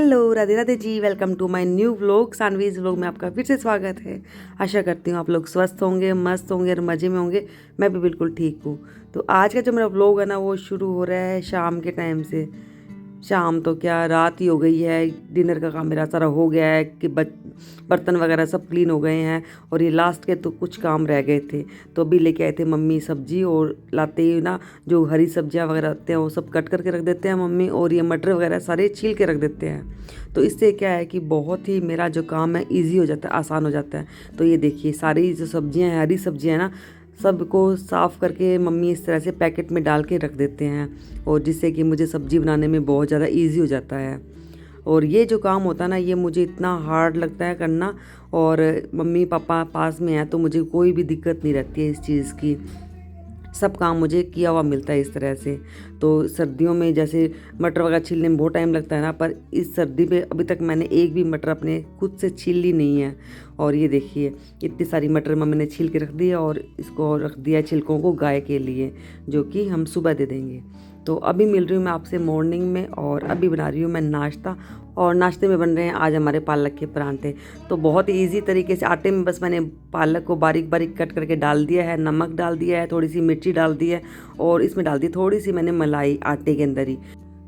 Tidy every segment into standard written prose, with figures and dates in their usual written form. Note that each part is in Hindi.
Hello Radhe Radhe ji, welcome to my new vlog. Saanvi's vlog में आपका फिर से स्वागत है। आशा करती हूँ आप लोग स्वस्थ होंगे, मस्त होंगे और मज़े में होंगे। मैं भी बिल्कुल ठीक हूँ। तो आज का जो मेरा व्लॉग है ना, वो शुरू हो रहा है शाम के टाइम से। शाम तो क्या, रात ही हो गई है। डिनर का काम मेरा सारा हो गया है कि बर्तन वगैरह सब क्लीन हो गए हैं और ये लास्ट के तो कुछ काम रह गए थे। तो अभी लेके आए थे मम्मी सब्जी, और लाते ही ना जो हरी सब्जियां वगैरह होते हैं वो सब कट करके रख देते हैं मम्मी, और ये मटर वगैरह सारे छील के रख देते हैं। तो इससे क्या है कि बहुत ही मेरा जो काम है ईजी हो जाता है, आसान हो जाता है। तो ये देखिए सारी जो सब्जियां हैं, हरी सब्जियां हैं ना, सबको साफ़ करके मम्मी इस तरह से पैकेट में डाल के रख देते हैं, और जिससे कि मुझे सब्ज़ी बनाने में बहुत ज़्यादा इजी हो जाता है। और ये जो काम होता है ना, ये मुझे इतना हार्ड लगता है करना, और मम्मी पापा पास में हैं तो मुझे कोई भी दिक्कत नहीं रहती है इस चीज़ की। सब काम मुझे किया हुआ मिलता है इस तरह से। तो सर्दियों में जैसे मटर वगैरह छीलने में बहुत टाइम लगता है ना, पर इस सर्दी में अभी तक मैंने एक भी मटर अपने खुद से छील ली नहीं है। और ये देखिए इतनी सारी मटर मम्मी ने छील के रख दी है, और इसको रख दिया छिलकों को गाय के लिए, जो कि हम सुबह दे देंगे। तो अभी मिल रही हूँ मैं आपसे मॉर्निंग में, और अभी बना रही हूँ मैं नाश्ता। और नाश्ते में बन रहे हैं आज हमारे पालक के परांठे। तो बहुत ही ईजी तरीके से आटे में बस मैंने पालक को बारीक बारीक कट करके डाल दिया है, नमक डाल दिया है, थोड़ी सी मिर्ची डाल दी है, और इसमें डाल दी थोड़ी सी मैंने मलाई आटे के अंदर ही।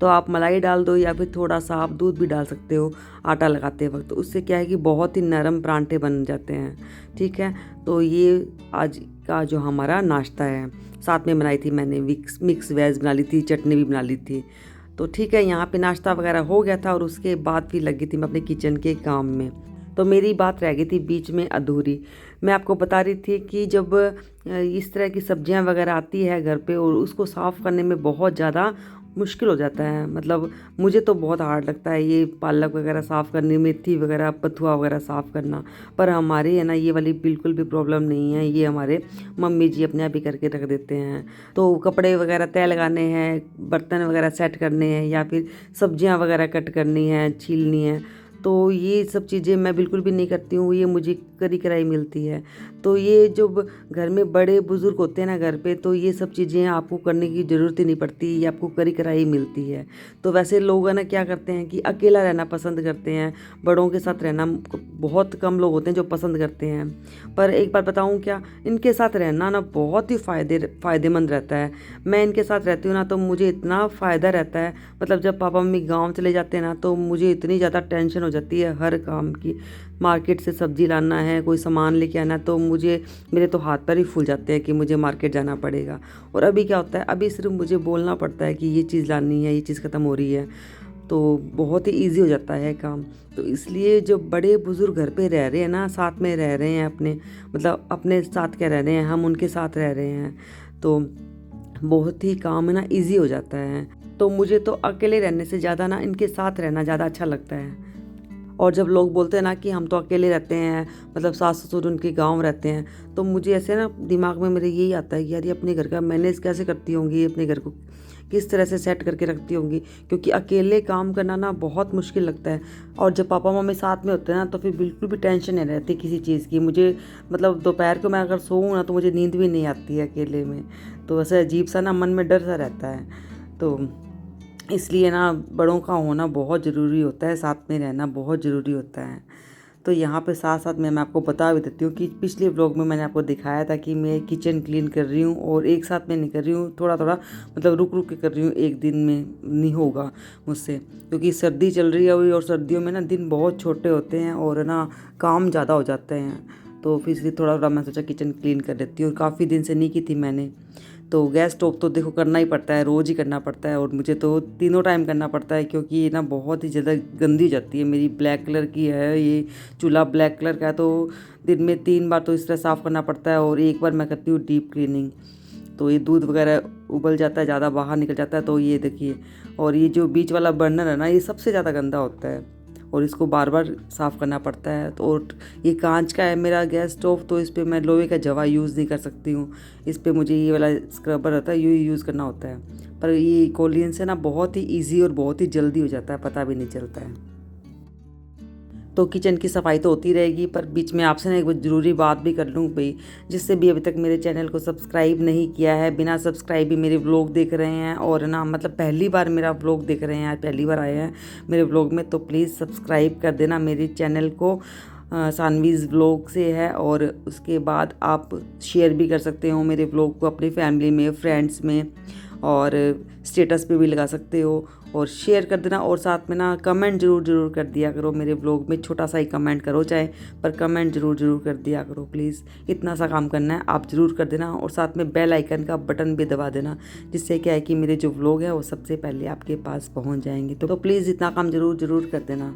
तो आप मलाई डाल दो या फिर थोड़ा सा आप दूध भी डाल सकते हो आटा लगाते वक्त। तो उससे क्या है कि बहुत ही नरम परांठे बन जाते हैं। ठीक है, तो ये आज का जो हमारा नाश्ता है। साथ में बनाई थी मैंने मिक्स वेज बना ली थी, चटनी भी बना ली थी। तो ठीक है, यहाँ पे नाश्ता वगैरह हो गया था, और उसके बाद फिर लगी थी मैं अपने किचन के काम में। तो मेरी बात रह गई थी बीच में अधूरी। मैं आपको बता रही थी कि जब इस तरह की सब्जियां वगैरह आती है घर पे, और उसको साफ़ करने में बहुत ज़्यादा मुश्किल हो जाता है। मतलब मुझे तो बहुत हार्ड लगता है ये पालक वगैरह साफ़ करने, मेथी वगैरह, बथुआ वगैरह साफ़ करना। पर हमारे है ना ये वाली बिल्कुल भी प्रॉब्लम नहीं है, ये हमारे मम्मी जी अपने आप ही करके रख देते हैं। तो कपड़े वगैरह तय लगाने हैं, बर्तन वगैरह सेट करने हैं, या फिर सब्जियां वगैरह कट करनी है, छीलनी है, तो ये सब चीज़ें मैं बिल्कुल भी नहीं करती हूँ, ये मुझे करी कराई मिलती है। तो ये जो घर में बड़े बुज़ुर्ग होते हैं ना घर पे, तो ये सब चीज़ें आपको करने की ज़रूरत ही नहीं पड़ती, ये आपको करी कराई मिलती है। तो वैसे लोग है ना क्या करते हैं कि अकेला रहना पसंद करते हैं, बड़ों के साथ रहना बहुत कम लोग होते हैं जो पसंद करते हैं। पर एक बार बताऊँ क्या, इनके साथ रहना ना बहुत ही फ़ायदेमंद रहता है। मैं इनके साथ रहती हूँ ना तो मुझे इतना फ़ायदा रहता है। मतलब जब पापा मम्मी गाँव चले जाते हैं ना, तो मुझे इतनी ज़्यादा टेंशन हो जाती है हर काम की। मार्केट से सब्जी लाना है, कोई सामान लेके आना है, तो मेरे तो हाथ पैर ही फूल जाते हैं कि मुझे मार्केट जाना पड़ेगा। और अभी क्या होता है, अभी सिर्फ मुझे बोलना पड़ता है कि ये चीज़ लानी है, ये चीज़ ख़त्म हो रही है, तो बहुत ही ईजी हो जाता है काम। तो इसलिए जो बड़े बुज़ुर्ग घर पे रह रहे हैं ना, साथ में रह रहे हैं अपने, मतलब अपने साथ क्या रह रहे हैं, हम उनके साथ रह रहे हैं, तो बहुत ही काम है ना ईजी हो जाता है। तो मुझे तो अकेले रहने से ज़्यादा ना इनके साथ रहना ज़्यादा अच्छा लगता है। और जब लोग बोलते हैं ना कि हम तो अकेले रहते हैं, मतलब सास ससुर उनके गांव रहते हैं, तो मुझे ऐसे ना दिमाग में मेरे यही आता है कि यार ये अपने घर का मैनेज कैसे करती होंगी, अपने घर को किस तरह से सेट करके रखती होंगी, क्योंकि अकेले काम करना ना बहुत मुश्किल लगता है। और जब पापा मम्मी साथ में होते हैं ना, तो फिर बिल्कुल भी टेंशन नहीं रहती किसी चीज़ की। मुझे मतलब दोपहर को मैं अगर सोऊँ ना, तो मुझे नींद भी नहीं आती है अकेले में। तो ऐसे अजीब सा ना मन में डर सा रहता है। तो इसलिए ना बड़ों का होना बहुत ज़रूरी होता है, साथ में रहना बहुत ज़रूरी होता है। तो यहाँ पे साथ साथ मैं आपको बता भी देती हूँ कि पिछले व्लॉग में मैंने आपको दिखाया था कि मैं किचन क्लीन कर रही हूँ, और एक साथ में नहीं कर रही हूँ, थोड़ा थोड़ा मतलब रुक रुक के कर रही हूँ। एक दिन में नहीं होगा मुझसे, क्योंकि सर्दी चल रही है अभी, और सर्दियों में ना दिन बहुत छोटे होते हैं और ना काम ज़्यादा हो जाते हैं। तो फिर इसलिए थोड़ा थोड़ा मैं सोचा किचन क्लीन कर लेती हूँ, और काफ़ी दिन से नहीं की थी मैंने। तो गैस स्टोव तो देखो करना ही पड़ता है, रोज़ ही करना पड़ता है, और मुझे तो तीनों टाइम करना पड़ता है, क्योंकि ये ना बहुत ही ज़्यादा गंदी हो जाती है। मेरी ब्लैक कलर की है ये चूल्हा, ब्लैक कलर का है, तो दिन में 3 बार तो इस तरह साफ़ करना पड़ता है, और एक बार मैं करती हूँ डीप क्लीनिंग। तो ये दूध वगैरह उबल जाता है, ज़्यादा बाहर निकल जाता है, तो ये देखिए। और ये जो बीच वाला बर्नर है ना, ये सबसे ज़्यादा गंदा होता है, और इसको बार बार साफ़ करना पड़ता है। तो और ये कांच का है मेरा गैस स्टोव, तो इस पर मैं लोहे का जवा यूज़ नहीं कर सकती हूँ। इस पर मुझे ये वाला स्क्रबर होता है, ये यूज़ करना होता है। पर ये कोलियन से ना बहुत ही ईजी और बहुत ही जल्दी हो जाता है, पता भी नहीं चलता है। तो किचन की सफाई तो होती रहेगी, पर बीच में आपसे ना एक ज़रूरी बात भी कर लूँ भाई, जिससे भी अभी तक मेरे चैनल को सब्सक्राइब नहीं किया है, बिना सब्सक्राइब भी मेरे व्लॉग देख रहे हैं और ना मतलब पहली बार मेरा व्लॉग देख रहे हैं, पहली बार आए हैं मेरे व्लॉग में, तो प्लीज़ सब्सक्राइब कर देना मेरे चैनल को। सानवीज़ व्लॉग से है, और उसके बाद आप शेयर भी कर सकते हो मेरे व्लॉग को अपनी फैमिली में, फ्रेंड्स में, और स्टेटस पे भी लगा सकते हो और शेयर कर देना। और साथ में ना कमेंट ज़रूर कर दिया करो मेरे व्लॉग में, छोटा सा ही कमेंट करो चाहे, पर कमेंट ज़रूर कर दिया करो प्लीज़। इतना सा काम करना है, आप ज़रूर कर देना। और साथ में बेल आइकन का बटन भी दबा देना, जिससे क्या है कि मेरे जो व्लॉग है वो सबसे पहले आपके पास पहुंच जाएंगे। तो प्लीज़ इतना काम ज़रूर कर देना।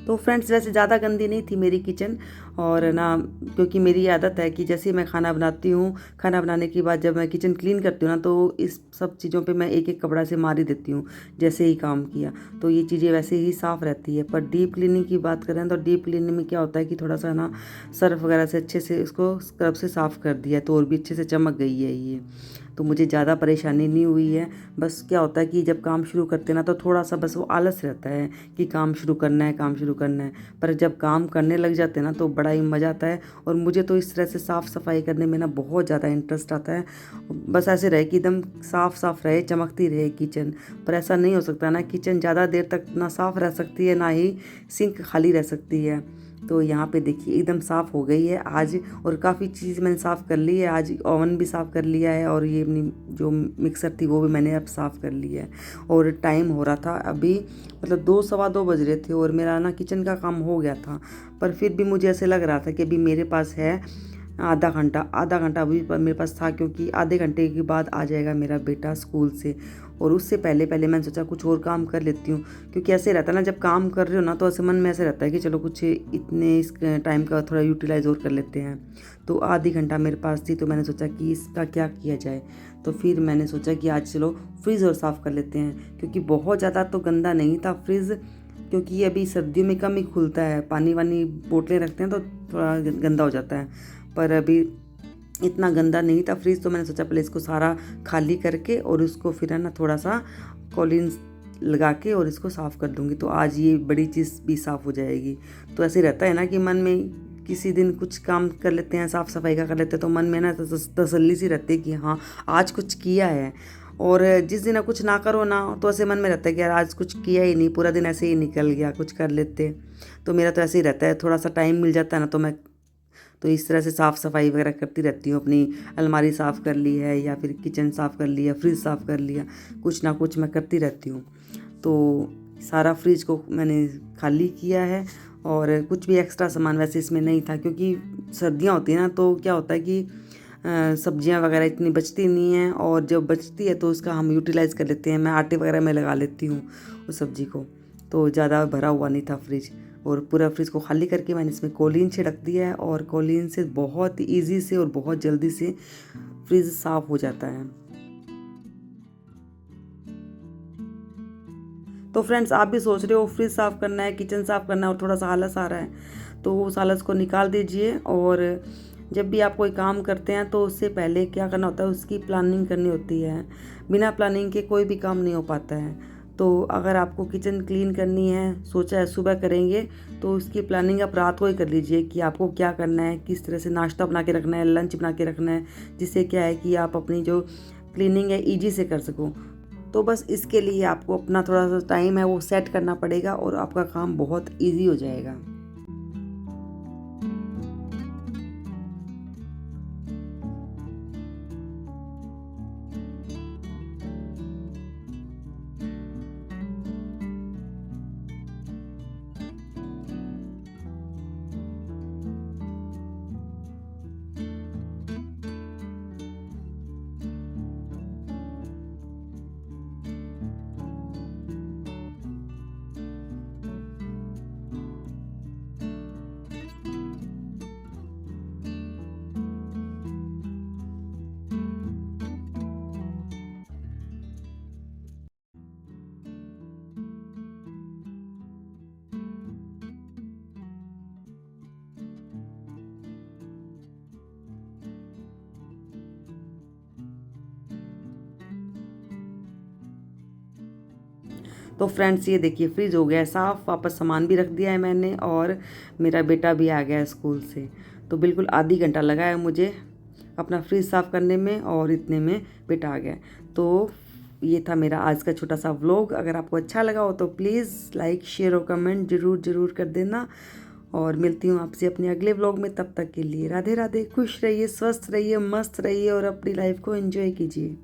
तो फ्रेंड्स, वैसे ज़्यादा गंदी नहीं थी मेरी किचन, और ना क्योंकि मेरी आदत है कि जैसे ही मैं खाना बनाती हूँ, खाना बनाने के बाद जब मैं किचन क्लीन करती हूँ ना, तो इस सब चीज़ों पे मैं एक एक कपड़ा से मार ही देती हूँ जैसे ही काम किया, तो ये चीज़ें वैसे ही साफ़ रहती है। पर डीप क्लीनिंग की बात करें तो डीप क्लीनिंग में क्या होता है कि थोड़ा सा ना सर्फ वगैरह से अच्छे से इसको स्क्रब से साफ़ कर दिया, तो और भी अच्छे से चमक गई है ये, तो मुझे ज़्यादा परेशानी नहीं हुई है। बस क्या होता है कि जब काम शुरू करते हैं ना, तो थोड़ा सा बस वो आलस रहता है कि काम शुरू करना है, पर जब काम करने लग जाते हैं ना तो बड़ा ही मज़ा आता है। और मुझे तो इस तरह से साफ़ सफाई करने में ना बहुत ज़्यादा इंटरेस्ट आता है। बस ऐसे रहे कि एकदम साफ़ रहे, चमकती रहे किचन, पर ऐसा नहीं हो सकता ना, किचन ज़्यादा देर तक ना साफ़ रह सकती है, ना ही सिंक खाली रह सकती है। तो यहाँ पे देखिए एकदम साफ़ हो गई है आज, और काफ़ी चीज़ मैंने साफ़ कर ली है आज, ओवन भी साफ़ कर लिया है, और ये अपनी जो मिक्सर थी वो भी मैंने अब साफ़ कर लिया है। और टाइम हो रहा था अभी, मतलब 2 सवा 2 बज रहे थे, और मेरा ना किचन का काम हो गया था, पर फिर भी मुझे ऐसे लग रहा था कि अभी मेरे पास है आधा घंटा अभी मेरे पास था, क्योंकि आधे घंटे के बाद आ जाएगा मेरा बेटा स्कूल से, और उससे पहले मैंने सोचा कुछ और काम कर लेती हूँ। क्योंकि ऐसे रहता है ना, जब काम कर रहे हो ना, तो ऐसे मन में ऐसे रहता है कि चलो कुछ इतने इस टाइम का थोड़ा यूटिलाइज और कर लेते हैं। तो आधी घंटा मेरे पास थी, तो मैंने सोचा कि इसका क्या किया जाए, तो फिर मैंने सोचा कि आज चलो फ्रिज और साफ़ कर लेते हैं, क्योंकि बहुत ज़्यादा तो गंदा नहीं था फ्रिज, क्योंकि अभी सर्दियों में कम ही खुलता है, पानी वानी बोतलें रखते हैं तो थोड़ा गंदा हो जाता है, पर अभी इतना गंदा नहीं था फ्रिज। तो मैंने सोचा पहले इसको सारा खाली करके और उसको फिर है ना थोड़ा सा कॉलिन लगा के और इसको साफ़ कर दूंगी, तो आज ये बड़ी चीज़ भी साफ़ हो जाएगी। तो ऐसे रहता है ना कि मन में किसी दिन कुछ काम कर लेते हैं, साफ़ सफाई का कर लेते हैं, तो मन में ना तसल्ली सी रहती है कि हाँ आज कुछ किया है। और जिस दिन कुछ ना करो ना, तो ऐसे मन में रहता है कि यार आज कुछ किया ही नहीं, पूरा दिन ऐसे ही निकल गया, कुछ कर लेते। तो मेरा तो ऐसे ही रहता है, थोड़ा सा टाइम मिल जाता है ना, तो मैं तो इस तरह से साफ़ सफाई वगैरह करती रहती हूँ। अपनी अलमारी साफ़ कर ली है, या फिर किचन साफ़ कर लिया, फ्रिज साफ़ कर लिया, कुछ ना कुछ मैं करती रहती हूँ। तो सारा फ्रिज को मैंने खाली किया है, और कुछ भी एक्स्ट्रा सामान वैसे इसमें नहीं था, क्योंकि सर्दियाँ होती हैं ना, तो क्या होता है कि सब्जियां वगैरह इतनी बचती नहीं हैं, और जब बचती है तो उसका हम यूटिलाइज़ कर लेते हैं। मैं आटे वगैरह में लगा लेती हूँ उस सब्ज़ी को, तो ज़्यादा भरा हुआ नहीं था फ्रिज। और पूरा फ्रिज को खाली करके मैंने इसमें कोलिन छिड़क दिया है, और कोलिन से बहुत ईजी से और बहुत जल्दी से फ्रिज साफ़ हो जाता है। तो फ्रेंड्स, आप भी सोच रहे हो फ्रिज साफ़ करना है, किचन साफ़ करना है, और थोड़ा सा आलस आ रहा है, तो उस आलस को निकाल दीजिए। और जब भी आप कोई काम करते हैं तो उससे पहले क्या करना होता है, उसकी प्लानिंग करनी होती है। बिना प्लानिंग के कोई भी काम नहीं हो पाता है। तो अगर आपको किचन क्लीन करनी है, सोचा है सुबह करेंगे, तो उसकी प्लानिंग आप रात को ही कर लीजिए कि आपको क्या करना है, किस तरह से नाश्ता बना के रखना है, लंच बना के रखना है, जिससे क्या है कि आप अपनी जो क्लीनिंग है ईजी से कर सको। तो बस इसके लिए आपको अपना थोड़ा सा टाइम है वो सेट करना पड़ेगा, और आपका काम बहुत ईजी हो जाएगा। तो फ्रेंड्स ये देखिए फ्रिज हो गया है साफ़, वापस सामान भी रख दिया है मैंने और मेरा बेटा भी आ गया है स्कूल से। तो बिल्कुल आधी घंटा लगा है मुझे अपना फ्रिज साफ़ करने में और इतने में बेटा आ गया। तो ये था मेरा आज का छोटा सा व्लॉग। अगर आपको अच्छा लगा हो तो प्लीज़ लाइक शेयर और कमेंट ज़रूर कर देना और मिलती हूँ आपसे अपने अगले व्लॉग में। तब तक के लिए राधे राधे, खुश रहिए, स्वस्थ रहिए, मस्त रहिए और अपनी लाइफ को एंजॉय कीजिए।